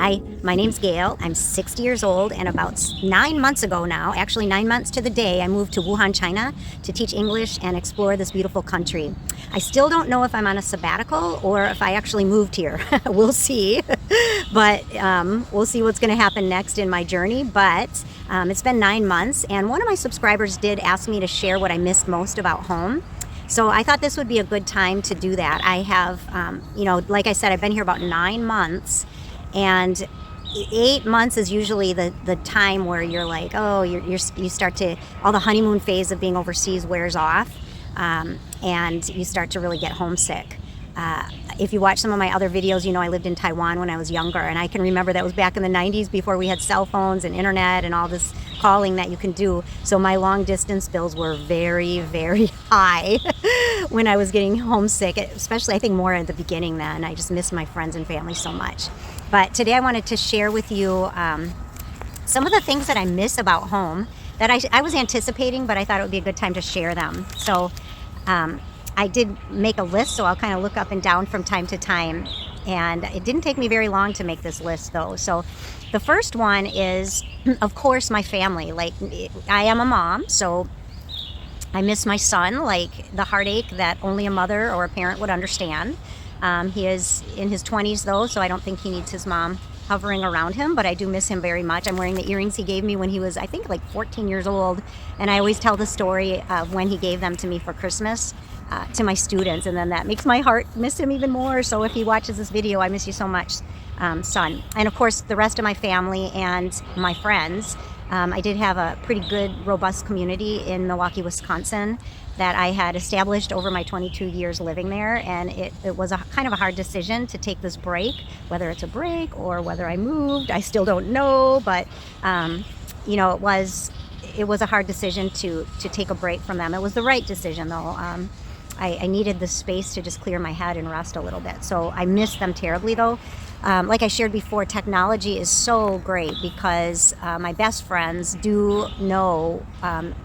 Hi, my name's Gail. I'm 60 years old, and about 9 months ago now, actually 9 months to the day, I moved to Wuhan, China to teach English and explore this beautiful country. I still don't know if I'm on a sabbatical or if I actually moved here. We'll see. But we'll see what's going to happen next in my journey. But it's been 9 months, and one of my subscribers did ask me to share what I missed most about home. So I thought this would be a good time to do that. I have, like I said, I've been here about 9 months. And 8 months is usually the time where you're like, oh, you start to, all the honeymoon phase of being overseas wears off, and you start to really get homesick. If you watch some of my other videos, you know I lived in Taiwan when I was younger, and I can remember that was back in the 90s before we had cell phones and internet and all this calling that you can do. So my long distance bills were very, very high when I was getting homesick, especially I think more at the beginning then. I just missed my friends and family so much. But today I wanted to share with you some of the things that I miss about home that I was anticipating, but I thought it would be a good time to share them. So I did make a list, so I'll kind of look up and down from time to time. And it didn't take me very long to make this list, though. So the first one is, of course, my family. Like, I am a mom, so I miss my son, like the heartache that only a mother or a parent would understand. He is in his 20s, though, so I don't think he needs his mom hovering around him, but I do miss him very much. I'm wearing the earrings he gave me when he was, I think, like 14 years old, and I always tell the story of when he gave them to me for Christmas to my students, and then that makes my heart miss him even more. So if he watches this video, I miss you so much, son. And of course, the rest of my family and my friends. I did have a pretty good, robust community in Milwaukee, Wisconsin that I had established over my 22 years living there, and it was a kind of a hard decision to take this break, whether it's a break or whether I moved. I still don't know, but it was a hard decision to take a break from them. It was the right decision, though. I needed the space to just clear my head and rest a little bit. So I miss them terribly, though. Like I shared before, technology is so great because my best friends do know,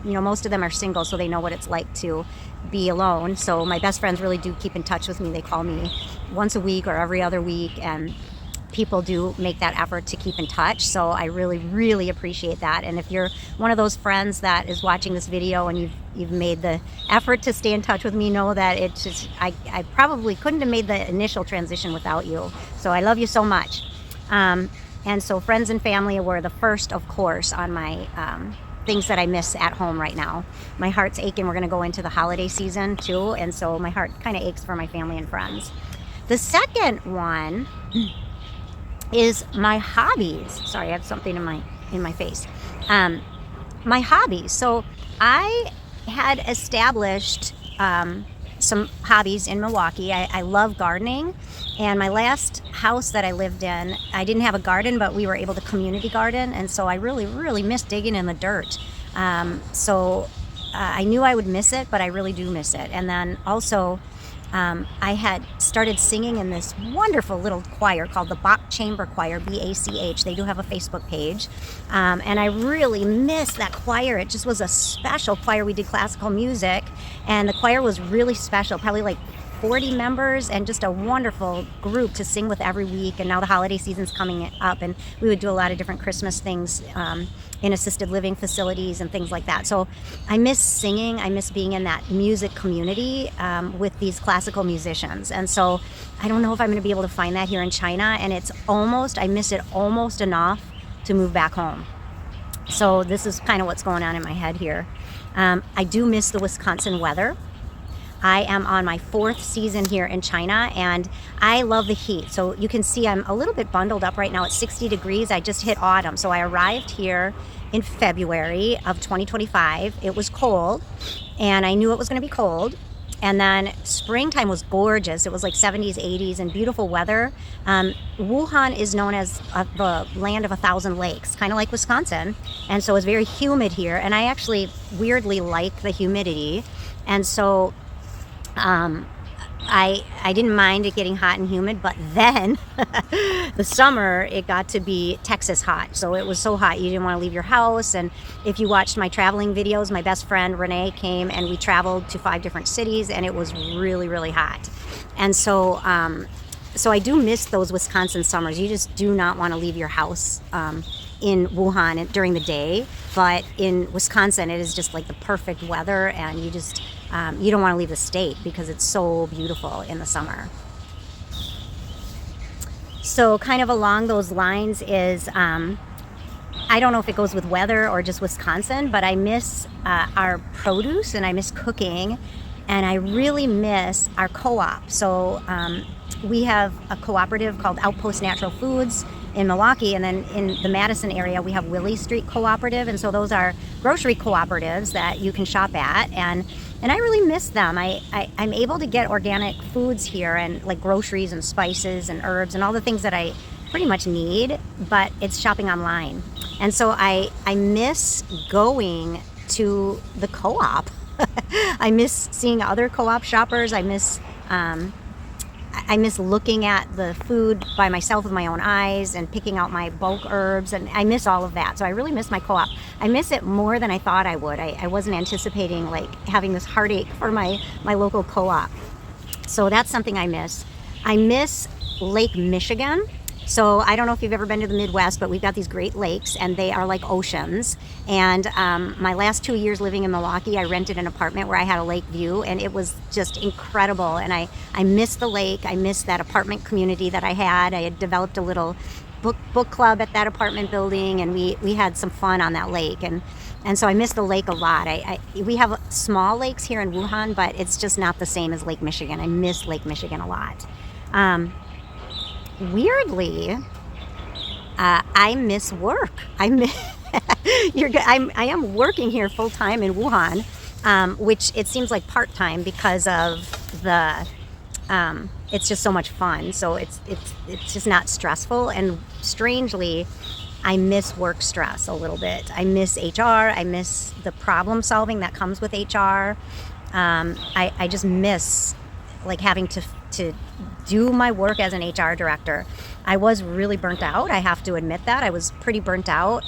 most of them are single, so they know what it's like to be alone. So my best friends really do keep in touch with me. They call me once a week or every other week, and people do make that effort to keep in touch. So I really, really appreciate that. And if you're one of those friends that is watching this video and you've made the effort to stay in touch with me, know that it's just, I probably couldn't have made the initial transition without you. So I love you so much. And so friends and family were the first, of course, on my things that I miss at home right now. My heart's aching. We're going to go into the holiday season too, and so my heart kind of aches for my family and friends. The second one is my hobbies. Sorry, I have something in my face. My hobbies. So I had established some hobbies in Milwaukee. I love gardening, and my last house that I lived in, I didn't have a garden, but we were able to community garden, and so I really, really miss digging in the dirt. So I knew I would miss it, but I really do miss it. And then also, I had started singing in this wonderful little choir called the Bach Chamber Choir, BACH. They do have a Facebook page. And I really miss that choir. It just was a special choir. We did classical music, and the choir was really special, probably like 40 members, and just a wonderful group to sing with every week. And now the holiday season's coming up, and we would do a lot of different Christmas things in assisted living facilities and things like that. So I miss singing. I miss being in that music community with these classical musicians. And so I don't know if I'm going to be able to find that here in China. And I miss it almost enough to move back home. So this is kind of what's going on in my head here. I do miss the Wisconsin weather. I am on my 4th season here in China, and I love the heat. So you can see I'm a little bit bundled up right now. It's 60 degrees. I just hit autumn. So I arrived here in February of 2025. It was cold, and I knew it was going to be cold. And then springtime was gorgeous. It was like 70s, 80s, and beautiful weather. Wuhan is known as the land of 1,000 lakes, kind of like Wisconsin. And so it's very humid here. And I actually weirdly like the humidity. And so I didn't mind it getting hot and humid, but then the summer it got to be Texas hot. So it was so hot you didn't want to leave your house. And if you watched my traveling videos, my best friend Renee came and we traveled to 5 different cities, and it was really, really hot. And so so I do miss those Wisconsin summers. You just do not want to leave your house in Wuhan during the day, but in Wisconsin it is just like the perfect weather, and you just you don't want to leave the state because it's so beautiful in the summer. So kind of along those lines is I don't know if it goes with weather or just Wisconsin, but I miss our produce and I miss cooking, and I really miss our co-op. So we have a cooperative called Outpost Natural Foods in Milwaukee, and then in the Madison area we have Willie Street Cooperative, and so those are grocery cooperatives that you can shop at, and I really miss them. I'm able to get organic foods here, and like groceries and spices and herbs and all the things that I pretty much need, but it's shopping online. And so I miss going to the co-op. I miss seeing other co-op shoppers. I miss looking at the food by myself with my own eyes and picking out my bulk herbs, and I miss all of that. So I really miss my co-op. I miss it more than I thought I would. I wasn't anticipating like having this heartache for my local co-op. So that's something I miss. I miss Lake Michigan. So I don't know if you've ever been to the Midwest, but we've got these great lakes, and they are like oceans. And my last 2 years living in Milwaukee, I rented an apartment where I had a lake view, and it was just incredible. And I miss the lake. I miss that apartment community that I had. I had developed a little book club at that apartment building, and we had some fun on that lake. And so I miss the lake a lot. We have small lakes here in Wuhan, but it's just not the same as Lake Michigan. I miss Lake Michigan a lot. Weirdly, I miss work. I am working here full time in Wuhan, which it seems like part time because of the. It's just so much fun. So it's just not stressful. And strangely, I miss work stress a little bit. I miss HR. I miss the problem solving that comes with HR. I just miss like having to do my work as an HR director. I was really burnt out. I have to admit that. I was pretty burnt out.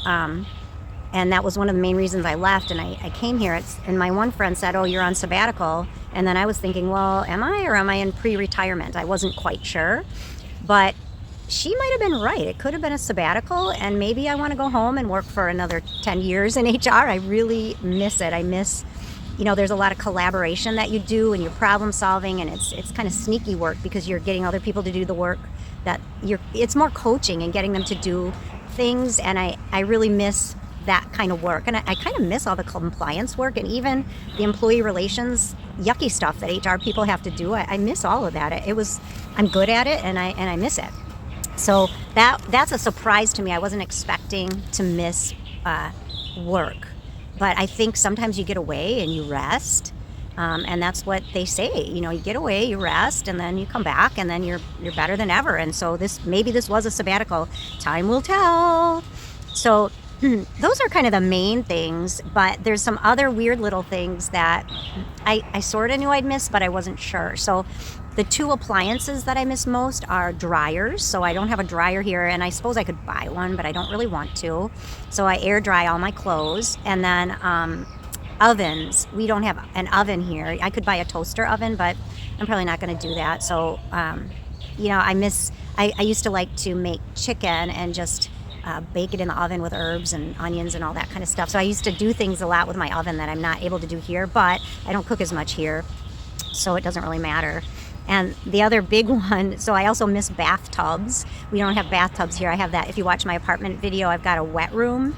And that was one of the main reasons I left. And I came here. And my one friend said, "Oh, you're on sabbatical." And then I was thinking, well, am I, or am I in pre-retirement? I wasn't quite sure. But she might have been right. It could have been a sabbatical. And maybe I want to go home and work for another 10 years in HR. I really miss it. I miss, there's a lot of collaboration that you do, and you're problem solving, and it's kind of sneaky work because you're getting other people to do the work it's more coaching and getting them to do things. And I really miss that kind of work. And I kind of miss all the compliance work and even the employee relations yucky stuff that HR people have to do. I miss all of that. I'm good at it, and I miss it. So that's a surprise to me. I wasn't expecting to miss work. But I think sometimes you get away and you rest, and that's what they say. You get away, you rest, and then you come back, and then you're better than ever. And so maybe this was a sabbatical. Time will tell. So those are kind of the main things. But there's some other weird little things that I sort of knew I'd miss, but I wasn't sure. So the two appliances that I miss most are dryers. So I don't have a dryer here, and I suppose I could buy one, but I don't really want to. So I air dry all my clothes. And then ovens. We don't have an oven here. I could buy a toaster oven, but I'm probably not going to do that. So, I used to like to make chicken and just bake it in the oven with herbs and onions and all that kind of stuff. So I used to do things a lot with my oven that I'm not able to do here, but I don't cook as much here, so it doesn't really matter. And the other big one, so I also miss bathtubs. We don't have bathtubs here. I have that. If you watch my apartment video, I've got a wet room.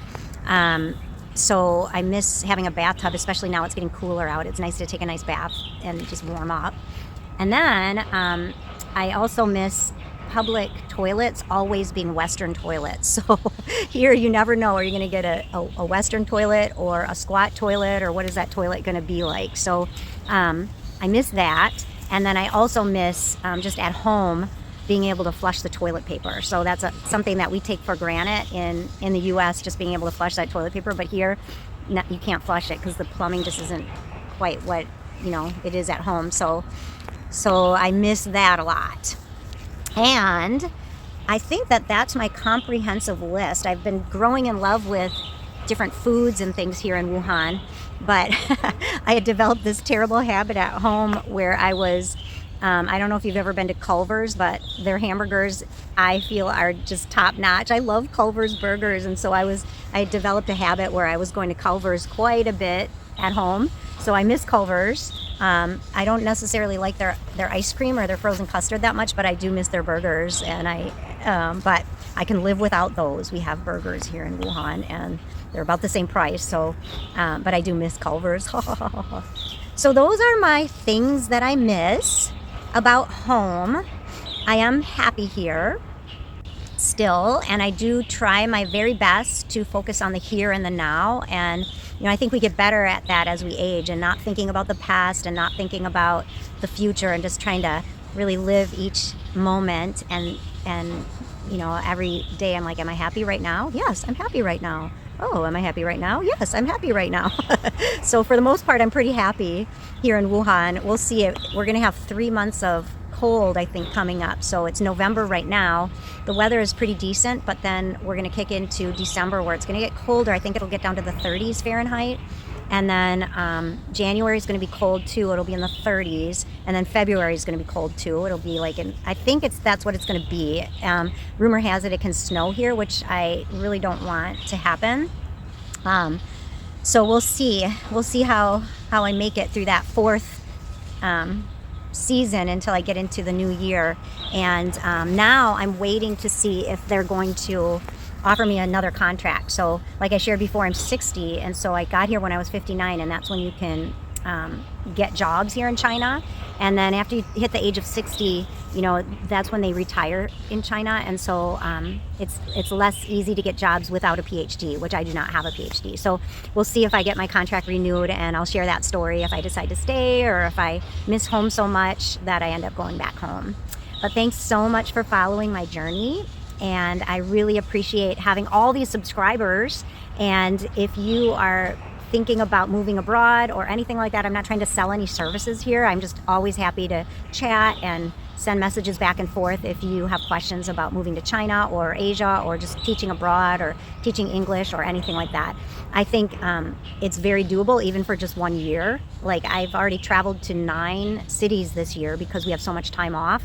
So I miss having a bathtub, especially now it's getting cooler out. It's nice to take a nice bath and just warm up. And then I also miss public toilets always being Western toilets. So here you never know, are you going to get a Western toilet or a squat toilet, or what is that toilet going to be like? So I miss that. And then I also miss just at home being able to flush the toilet paper. So that's something that we take for granted in the U.S., just being able to flush that toilet paper. But here, you can't flush it because the plumbing just isn't quite what it is at home. So I miss that a lot. And I think that's my comprehensive list. I've been growing in love with different foods and things here in Wuhan, but I had developed this terrible habit at home where I was I don't know if you've ever been to Culver's, but their hamburgers, I feel, are just top notch. I love Culver's burgers, and so I developed a habit where I was going to Culver's quite a bit at home. So I miss Culver's. I don't necessarily like their ice cream or their frozen custard that much, but I do miss their burgers, and but I can live without those. We have burgers here in Wuhan, and they're about the same price. So, but I do miss Culver's. So those are my things that I miss about home. I am happy here still, and I do try my very best to focus on the here and the now. And I think we get better at that as we age, and not thinking about the past and not thinking about the future, and just trying to really live each moment. And every day I'm like, am I happy right now? Yes, I'm happy right now. Oh, am I happy right now? Yes, I'm happy right now. So for the most part, I'm pretty happy here in Wuhan. We'll see it. We're going to have 3 months of cold, I think, coming up. So it's November right now. The weather is pretty decent, but then we're going to kick into December where it's going to get colder. I think it'll get down to the 30s Fahrenheit. And then January is going to be cold too. It'll be in the 30s. And then February is going to be cold too. It'll be like, I think that's what it's going to be. Rumor has it can snow here, which I really don't want to happen. So we'll see. We'll see how I make it through that fourth season until I get into the new year. And now I'm waiting to see if they're going to offer me another contract. So like I shared before, I'm 60, and so I got here when I was 59, and that's when you can get jobs here in China. And then after you hit the age of 60, that's when they retire in China. And so it's less easy to get jobs without a PhD, which I do not have a PhD. So we'll see if I get my contract renewed, and I'll share that story if I decide to stay, or if I miss home so much that I end up going back home. But thanks so much for following my journey. And I really appreciate having all these subscribers. And if you are thinking about moving abroad or anything like that, I'm not trying to sell any services here. I'm just always happy to chat and send messages back and forth if you have questions about moving to China or Asia, or just teaching abroad or teaching English or anything like that. I think it's very doable even for just 1 year. Like, I've already traveled to 9 cities this year because we have so much time off.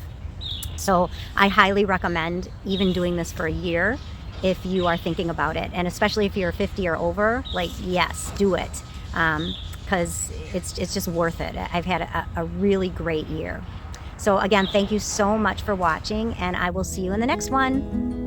So I highly recommend even doing this for a year if you are thinking about it. And especially if you're 50 or over, like, yes, do it. Because it's just worth it. I've had a really great year. So again, thank you so much for watching, and I will see you in the next one.